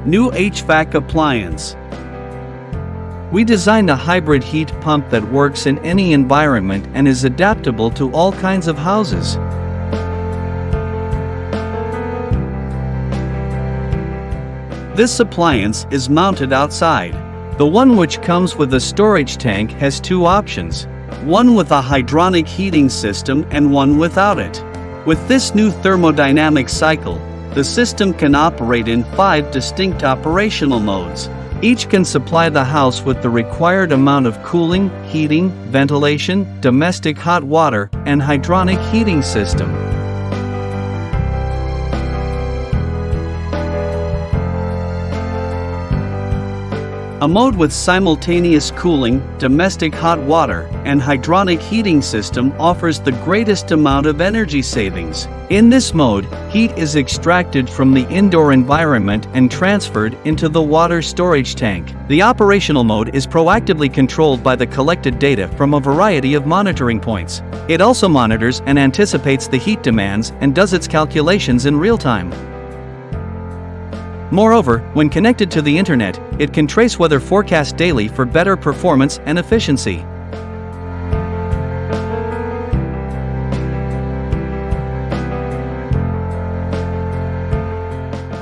New HVAC appliance. We designed a hybrid heat pump that works in any environment and is adaptable to all kinds of houses. This appliance is mounted outside. The one which comes with a storage tank has two options, one with a hydronic heating system and one without it. With this new thermodynamic cycle, the system can operate in 5 distinct operational modes. Each can supply the house with the required amount of cooling, heating, ventilation, domestic hot water, and hydronic heating system. A mode with simultaneous cooling, domestic hot water, and hydronic heating system offers the greatest amount of energy savings. In this mode, heat is extracted from the indoor environment and transferred into the water storage tank. The operational mode is proactively controlled by the collected data from a variety of monitoring points. It also monitors and anticipates the heat demands and does its calculations in real time. Moreover, when connected to the internet, it can trace weather forecasts daily for better performance and efficiency.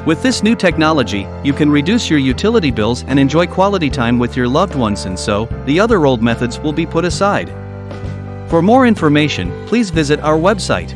With this new technology, you can reduce your utility bills and enjoy quality time with your loved ones, and so, the other old methods will be put aside. For more information, please visit our website.